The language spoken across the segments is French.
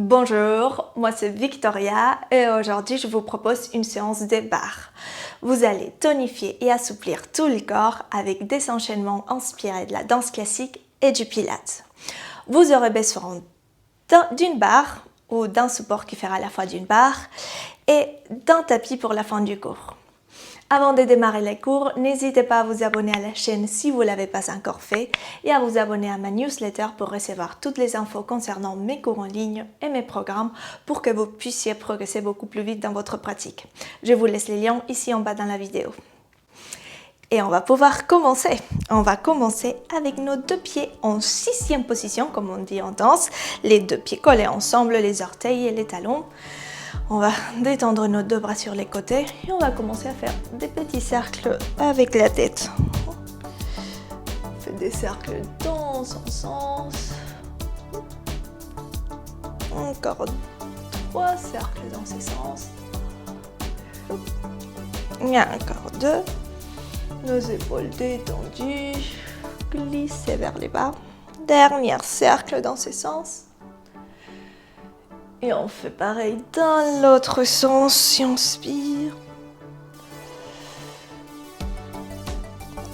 Bonjour, moi c'est Victoria et aujourd'hui je vous propose une séance de barres. Vous allez tonifier et assouplir tout le corps avec des enchaînements inspirés de la danse classique et du pilates. Vous aurez besoin d'une barre ou d'un support qui fera la fois d'une barre et d'un tapis pour la fin du cours. Avant de démarrer les cours, n'hésitez pas à vous abonner à la chaîne si vous ne l'avez pas encore fait et à vous abonner à ma newsletter pour recevoir toutes les infos concernant mes cours en ligne et mes programmes pour que vous puissiez progresser beaucoup plus vite dans votre pratique. Je vous laisse les liens ici en bas dans la vidéo. Et on va pouvoir commencer. On va commencer avec nos deux pieds en 6e position, comme on dit en danse. Les deux pieds collés ensemble, les orteils et les talons. On va détendre nos deux bras sur les côtés et on va commencer à faire des petits cercles avec la tête. On fait des cercles dans son sens. Encore 3 cercles dans ce sens. Et encore 2. Nos épaules détendues. Glisser vers les bas. Dernier cercle dans ce sens. Et on fait pareil dans l'autre sens, si on inspire.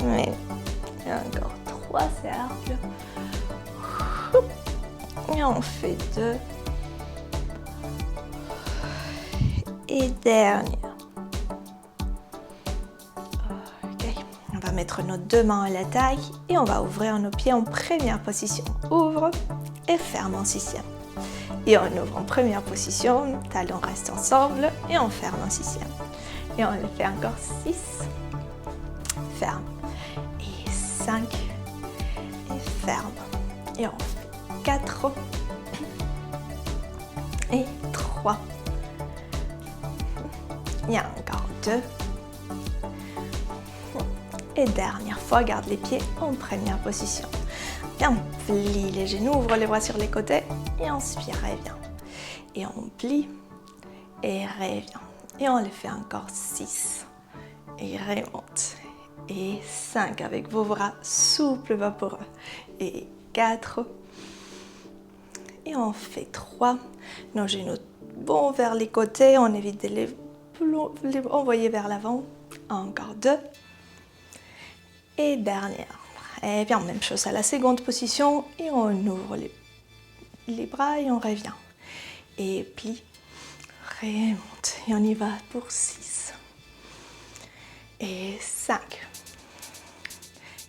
Et encore 3 cercles. Et on fait 2. Et dernière. Ok. On va mettre nos deux mains à la taille et on va ouvrir nos pieds en première position. Ouvre et ferme en 6e. Et on ouvre en première position, talons restent ensemble et on ferme en 6e. Et on le fait encore 6, ferme, et 5, et ferme. Et on fait 4, et 3. Il y a encore 2. Et dernière fois, garde les pieds en première position. Et on plie les genoux, ouvre les bras sur les côtés et inspire, revient. Et on plie et revient. Et on le fait encore 6. Et remonte. Et 5 avec vos bras souples, vaporeux. Et 4. Et on fait 3. Nos genoux bons vers les côtés. On évite de les envoyer vers l'avant. Encore 2. Et dernière. Et bien, même chose à la seconde position, et on ouvre les bras et on revient. Et plie, remonte, et on y va pour 6. Et 5.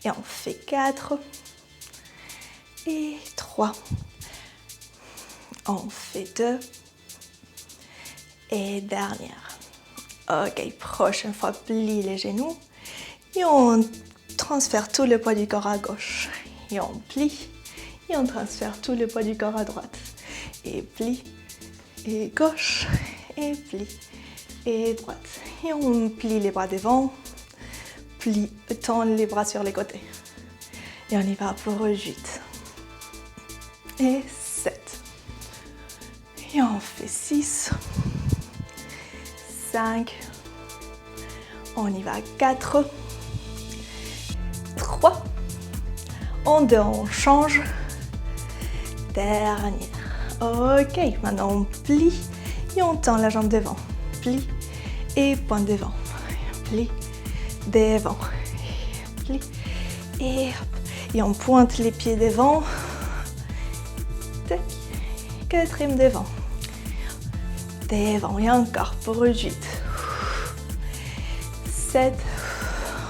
Et on fait 4. Et 3. On fait 2. Et dernière. Ok, prochaine fois, plie les genoux. Et on transfère tout le poids du corps à gauche. Et on plie. Et on transfère tout le poids du corps à droite. Et plie. Et gauche. Et plie. Et droite. Et on plie les bras devant. Plie. Tend les bras sur les côtés. Et on y va pour 8. Et 7. Et on fait 6. 5. On y va 4. 3. En 2, on change. Dernière. Ok, maintenant on plie et on tend la jambe devant. Plie et pointe devant. Plie, devant. Plie et hop. Et on pointe les pieds devant. 4e devant. Devant et encore pour 8. 7.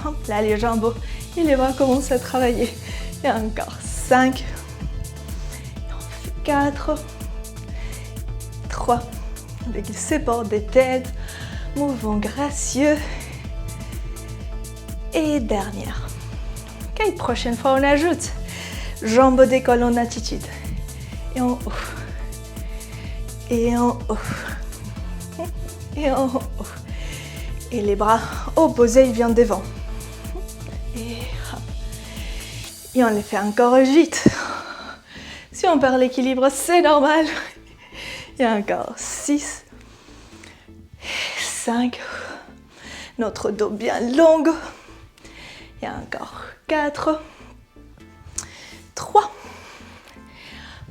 Hop là, les jambes et les bras commencent à travailler. Et encore 5. 4. 3. Avec le support des têtes. Mouvement gracieux. Et dernière. Ok, prochaine fois on ajoute. Jambes décollent en attitude. Et en haut. Et en haut. Et en haut. Et les bras opposés, ils viennent devant. Et hop. Et on les fait encore 8. Si on perd l'équilibre, c'est normal. Et encore 6. 5. Notre dos bien long. Et encore 4. 3.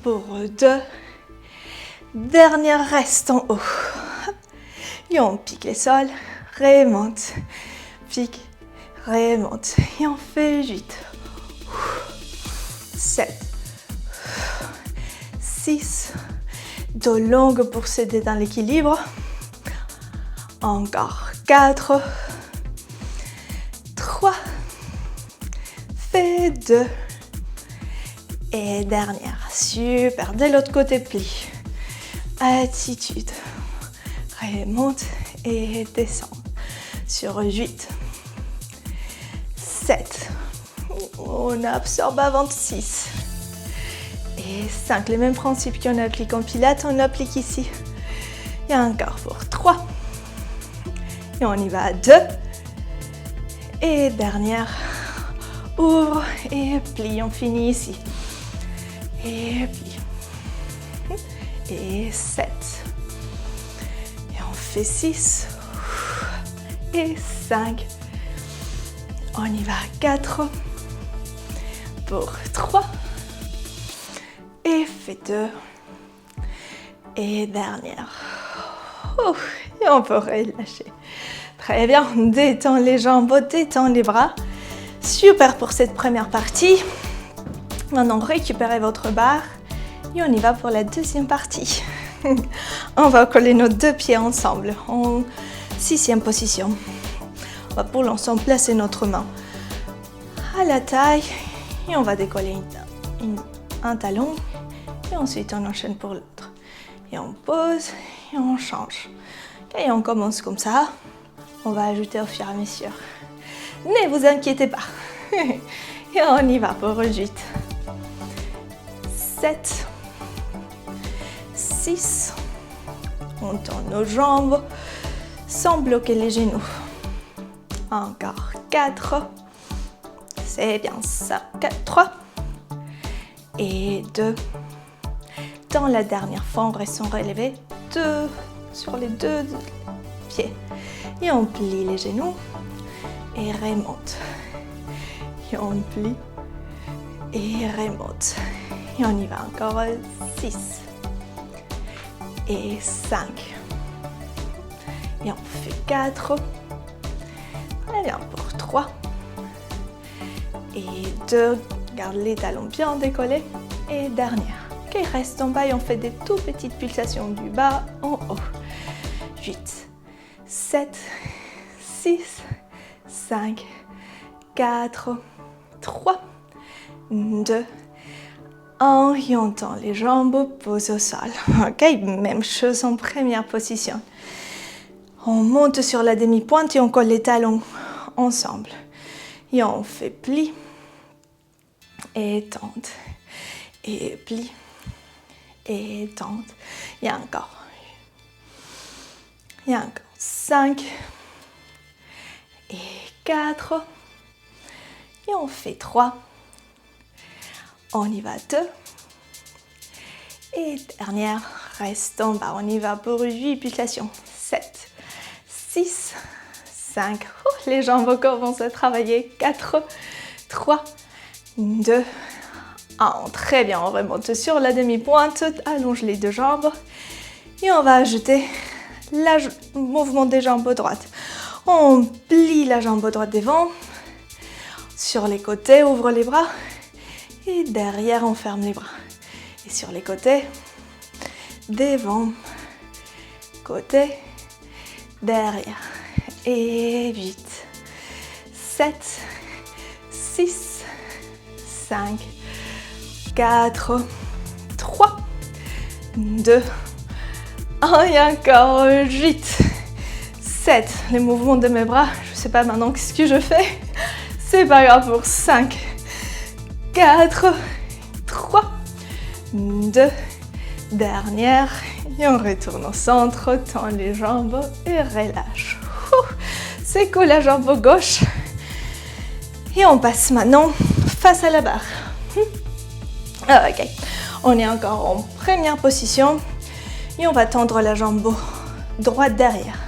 Pour 2. Dernière, reste en haut. Et on pique les sols, remonte, pique, remonte. Et on fait 8, 7, 6, dos longue pour s'aider dans l'équilibre. Encore 4, 3, fais 2. Et dernière, super, de l'autre côté plie. Attitude, remonte et descend. Sur 8, 7, on absorbe avant 6. Et 5, les mêmes principes qu'on applique en pilates, on l'applique ici. Et encore pour 3. Et on y va à 2. Et dernière, ouvre et plie, on finit ici. Et plie. Et 7. Et on fait 6. Et 5. On y va à 4. Pour 3. Et fait 2. Et dernière. Et on peut relâcher. Très bien, détends les jambes, détends les bras. Super pour cette première partie. Maintenant, récupérez votre barre et on y va pour la deuxième partie. On va coller nos deux pieds ensemble en 6e position. On va pour l'ensemble placer notre main à la taille et on va décoller un talon et ensuite on enchaîne pour l'autre. Et on pose et on change. Et on commence comme ça. On va ajouter au fur et à mesure. Ne vous inquiétez pas. Et on y va pour 8, 7, 6. On tend nos jambes sans bloquer les genoux. Encore 4. C'est bien ça. 4, 3. Et 2. Dans la dernière fois, on reste relevé 2 sur les 2 pieds. Et on plie les genoux et remonte. Et on plie et remonte. Et on y va encore 6 et 5. Et on fait 4. Et bien pour 3 et 2. Garde les talons bien décollés. Et dernière. Ok, reste en bas et on fait des tout petites pulsations du bas en haut. 8, 7, 6, 5, 4, 3, 2, 1. Et on tend les jambes, pose au sol. Ok, même chose en première position. On monte sur la demi-pointe et on colle les talons ensemble. Et on fait pli et tente. Et pli et tente. Et encore. Et encore. 5 et 4. Et on fait 3. On y va 2. Et dernière, reste en bas. On y va pour 8 pulsations. 7, 6, 5. Les jambes commencent à travailler. 4, 3, 2, 1. Très bien, on remonte sur la demi-pointe. Allonge les deux jambes. Et on va ajouter le mouvement des jambes droites. On plie la jambe droite devant. Sur les côtés, ouvre les bras. Et derrière, on ferme les bras. Et sur les côtés, devant, côté, derrière. Et 8, 7, 6, 5, 4, 3, 2, 1 et encore 8, 7. Les mouvements de mes bras, je ne sais pas maintenant qu'est-ce que je fais. C'est pas grave pour 5, 4, 3, 2, dernière. Et on retourne au centre, tend les jambes et relâche. C'est cool la jambe gauche. Et on passe maintenant face à la barre. Ok, on est encore en première position. Et on va tendre la jambe droite derrière.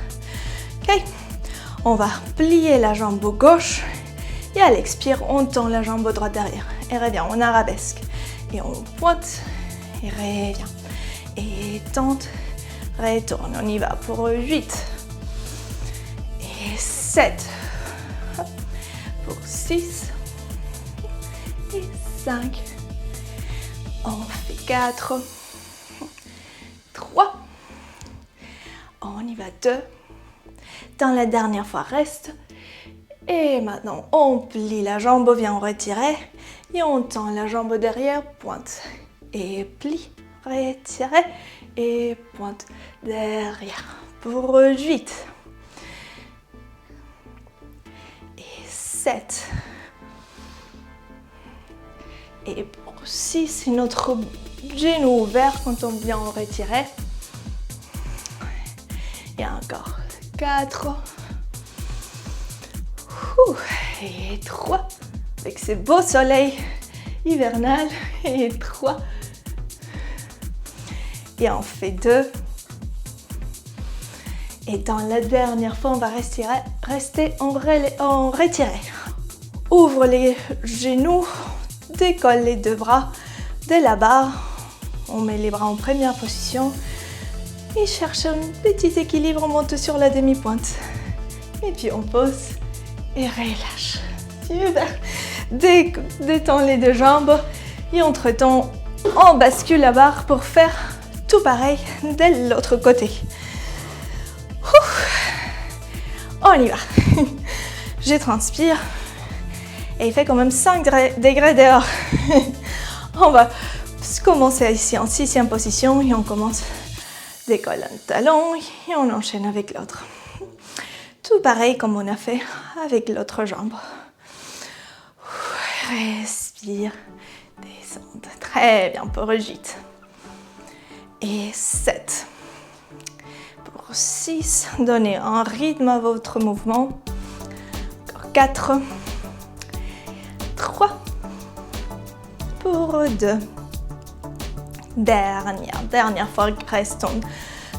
Ok, on va plier la jambe gauche. Et à l'expire, on tend la jambe droite derrière. Et revient en arabesque. Et on pointe et revient. Et tente. Retourne, on y va pour 8. Et 7. Pour 6. Et 5. On fait 4. 3. On y va 2. Dans la dernière fois, reste. Et maintenant, on plie la jambe, vient en retirer. Et on tend la jambe derrière, pointe. Et plie, retirer. Et pointe derrière. Pour 8. Et 7. Et pour 6, notre genou ouvert quand on vient en retirer. Et encore 4. Et 3. Avec ces beaux soleils hivernal. Et 3. Et on fait 2. Et dans la dernière fois, on va rester en retiré. Ouvre les genoux, décolle les deux bras de la barre. On met les bras en première position. Et cherche un petit équilibre, on monte sur la demi-pointe. Et puis on pose et relâche. Super. Détends les deux jambes. Et entre-temps, on bascule la barre pour faire tout pareil de l'autre côté. On y va. Je transpire. Et il fait quand même 5 degrés dehors. On va commencer ici en 6e position et on commence. Décolle un talon et on enchaîne avec l'autre. Tout pareil comme on a fait avec l'autre jambe. Respire. Descendre. Très bien pour 8. Et 7. Pour 6. Donnez un rythme à votre mouvement. Encore 4. 3. Pour 2. Dernière fois, restons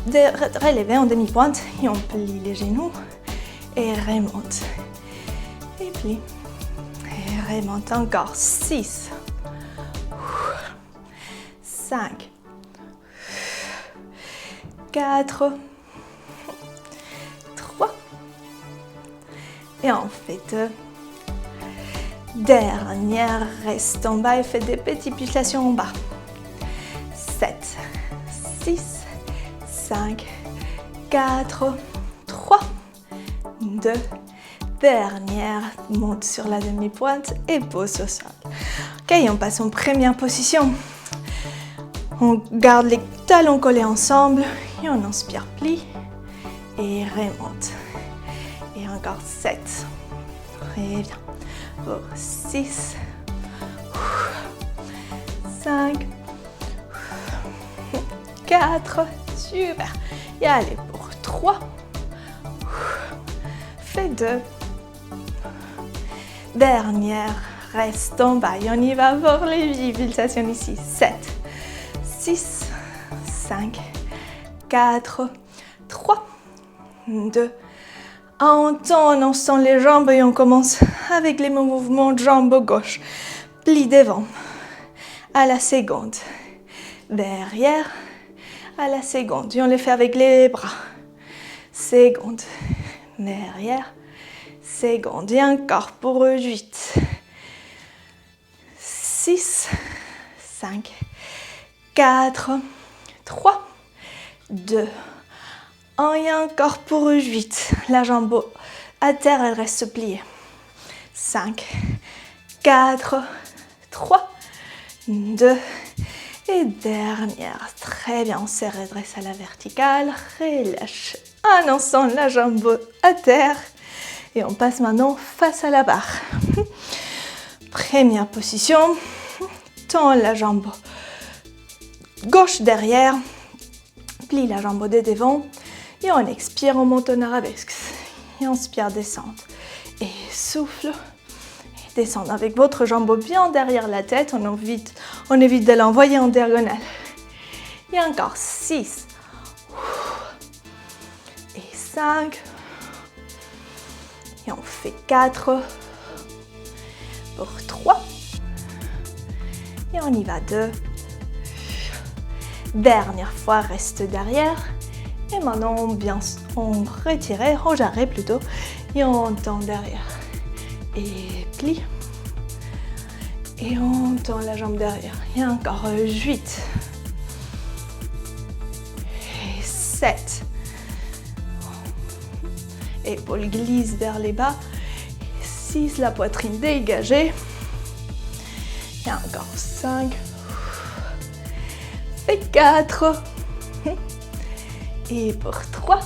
relevés en demi-pointe et on plie les genoux et remonte. Et plie. Et remonte encore. 6. 5. 4. 3. Et on fait 2. Dernière, reste en bas et fais des petites pulsations en bas. 7, 6, 5, 4, 3, 2, dernière, monte sur la demi-pointe et pose au sol. Ok, on passe en première position. On garde les talons collés ensemble et on inspire, plie et remonte. Et encore 7. Très bien. Pour 6, 5, 4, super. Et allez pour 3, fais 2. Dernière, reste en bas et on y va voir les pulsations ici. 7, 6, 5, 4, 3, 2. On sent les jambes et on commence avec les mouvements de jambes gauche. Plie devant, à la seconde. Derrière, à la seconde. Et on les fait avec les bras. Seconde, derrière, seconde. Et encore pour 8. 6, 5, 4, 3, 2. Et encore pour 8. La jambe à terre, elle reste pliée. 5, 4, 3, 2. Et dernière. Très bien, on se redresse à la verticale. Relâche un instant la jambe à terre. Et on passe maintenant face à la barre. Première position. Tends la jambe gauche derrière. Plie la jambe de devant. Et on expire, on monte en arabesque. Et inspire, descendre. Et souffle. Et descendre avec votre jambe bien derrière la tête. On évite de l'envoyer en diagonale. Et encore 6. Et 5. Et on fait 4. Pour 3. Et on y va 2. Dernière fois, reste derrière. Et maintenant, on retire, on jarret plutôt. Et on tend derrière. Et plie. Et on tend la jambe derrière. Et encore 8. Et 7. Épaules glissent vers les bas. 6, la poitrine dégagée. Et encore 5. Et 4. Et pour 3.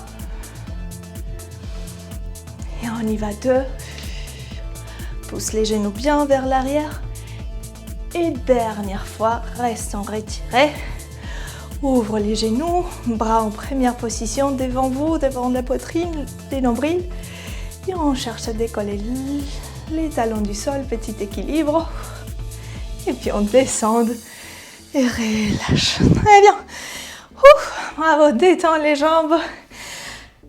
Et on y va 2. Pousse les genoux bien vers l'arrière. Et dernière fois, reste en retiré. Ouvre les genoux, bras en première position devant vous, devant la poitrine, les nombrils. Et on cherche à décoller les talons du sol, petit équilibre. Et puis on descend et relâche. Très bien. Bravo, détends les jambes.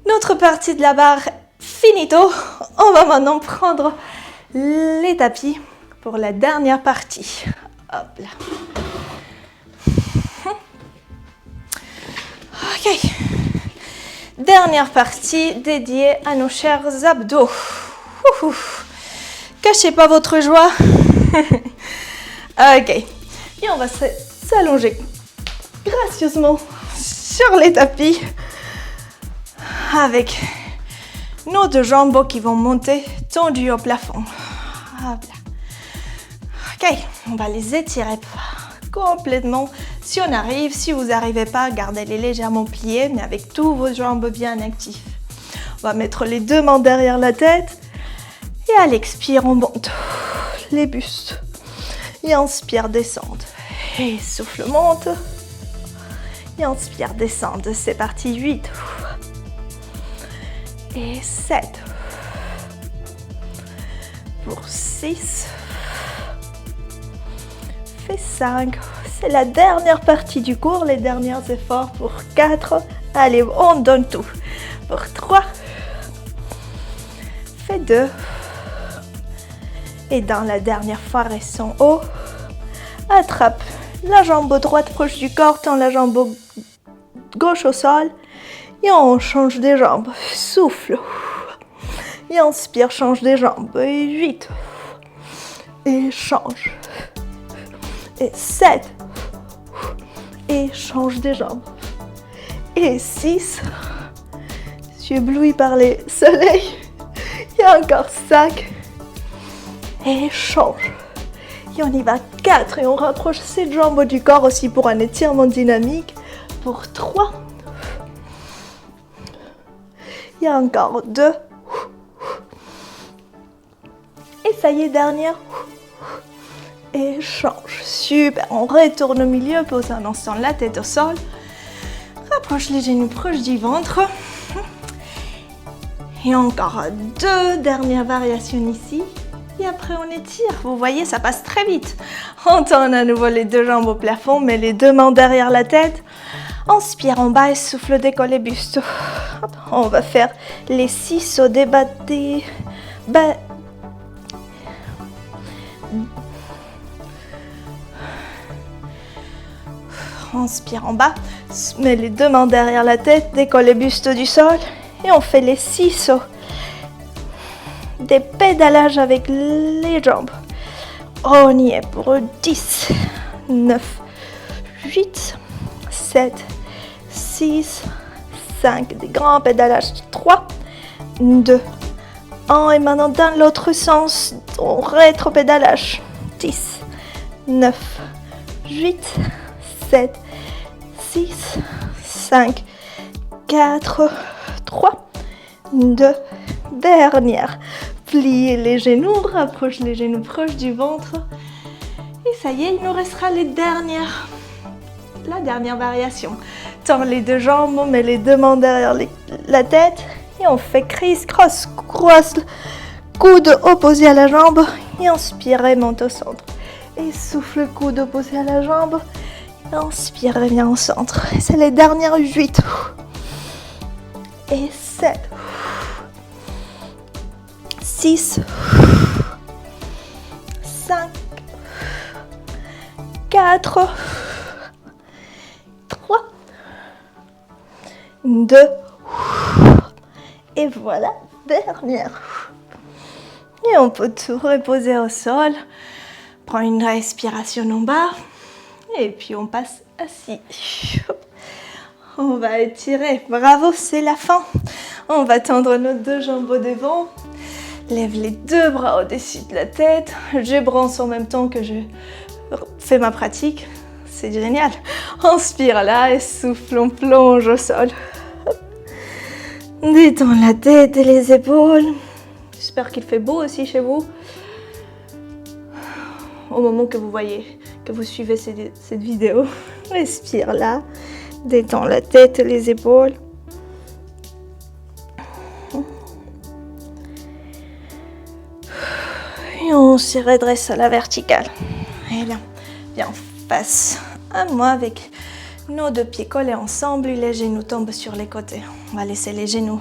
Notre partie de la barre, finito. On va maintenant prendre les tapis pour la dernière partie. Hop là. Ok. Dernière partie dédiée à nos chers abdos. Cachez pas votre joie. Ok. Et on va s'allonger gracieusement sur les tapis avec nos 2 jambes qui vont monter tendues au plafond. Hop là. Ok, on va les étirer complètement. Si on arrive, si vous n'arrivez pas, gardez-les légèrement pliés, mais avec tous vos jambes bien actives. On va mettre les 2 mains derrière la tête. Et à l'expire, on monte les bustes. Et inspire, descende. Et souffle, monte. Et inspire, descende. C'est parti, 8. Et 7. Pour 6. Fait 5. C'est la dernière partie du cours, les derniers efforts pour 4. Allez, on donne tout. Pour 3. Fait 2. Et dans la dernière fois, reste en haut. Attrape la jambe droite proche du corps, tend la jambe gauche au sol. Et on change des jambes. Souffle. Et inspire, change des jambes. Et 8. Et change. Et 7. Et change des jambes. Et 6. Je suis éblouie par les soleils. Il y a encore 5. Et change. Et on y va 4. Et on rapproche ces jambes du corps aussi pour un étirement dynamique. Pour 3. Il y a encore 2. Et ça y est, dernière. Et change. Super. On retourne au milieu. Pose un instant la tête au sol. Rapproche les genoux proches du ventre. Et encore 2 dernières variations ici. Et après, on étire. Vous voyez, ça passe très vite. On tourne à nouveau les 2 jambes au plafond. Met les 2 mains derrière la tête. Inspire en bas et souffle, décolle buste. On va faire les 6 au débat des... Inspire en bas, mets les 2 mains derrière la tête, décolle le buste du sol et on fait les 6 sauts. Des pédalages avec les jambes. On y est pour 10, 9, 8, 7, 6, 5. Des grands pédalages. 3, 2, 1. Et maintenant dans l'autre sens, on rétro-pédalage. 10, 9, 8, 7, 6, 5, 4, 3, 2, dernière. Pliez les genoux, rapproche les genoux proches du ventre. Et ça y est, il nous restera la dernière variation. Tends les 2 jambes, on met les 2 mains derrière la tête et on fait criss-cross, croise, coude opposé à la jambe et inspire et monte au centre. Et souffle, coude opposé à la jambe. Inspire, reviens au centre. C'est les dernières 8. Et 7. 6. 5. 4. 3. 2. Et voilà, dernière. Et on peut tout reposer au sol. Prends une respiration en bas. Et puis on passe assis. On va étirer. Bravo, c'est la fin. On va tendre nos 2 jambes au devant. Lève les 2 bras au-dessus de la tête. Je bronze en même temps que je fais ma pratique. C'est génial. Inspire là et souffle, on plonge au sol. Détends la tête et les épaules. J'espère qu'il fait beau aussi chez vous. Au moment que vous voyez, que vous suivez cette vidéo, respire là. Détends la tête et les épaules. Et on se redresse à la verticale. Et là, bien face à moi avec nos 2 pieds collés ensemble. Les genoux tombent sur les côtés. On va laisser les genoux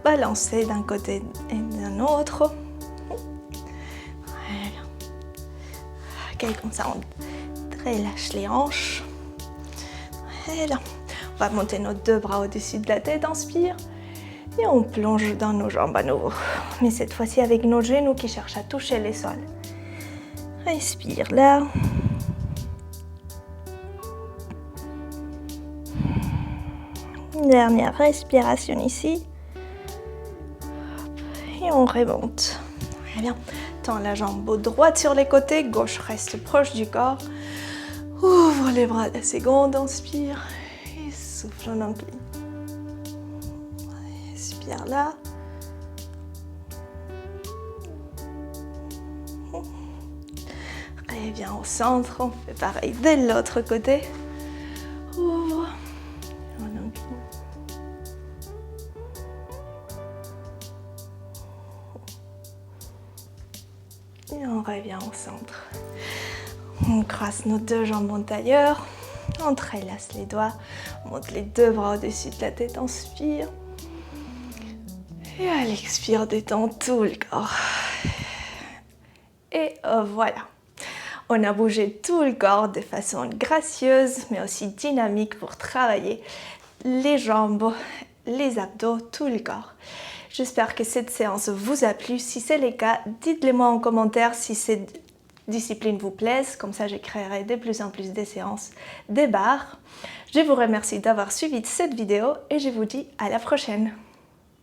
balancer d'un côté et d'un autre. Voilà. Ok, comme ça on relâche les hanches. Voilà. On va monter nos 2 bras au-dessus de la tête, inspire. Et on plonge dans nos jambes à nouveau. Mais cette fois-ci avec nos genoux qui cherchent à toucher les sols. Respire là. Dernière respiration ici. Et on remonte. Très bien. Tends la jambe droite sur les côtés, gauche reste proche du corps. Ouvre les bras 2 secondes, inspire et souffle en incline. Respire là. Reviens au centre, on fait pareil de l'autre côté. Ouvre. En incline. Et on revient au centre. On croise nos 2 jambes antérieures. On entrelace les doigts. On monte les 2 bras au-dessus de la tête. Inspire. Et à l'expire, détends tout le corps. Et voilà. On a bougé tout le corps de façon gracieuse, mais aussi dynamique pour travailler les jambes, les abdos, tout le corps. J'espère que cette séance vous a plu. Si c'est le cas, dites-le moi en commentaire si cette discipline vous plaise. Comme ça, je créerai de plus en plus de séances de barres. Je vous remercie d'avoir suivi cette vidéo et je vous dis à la prochaine.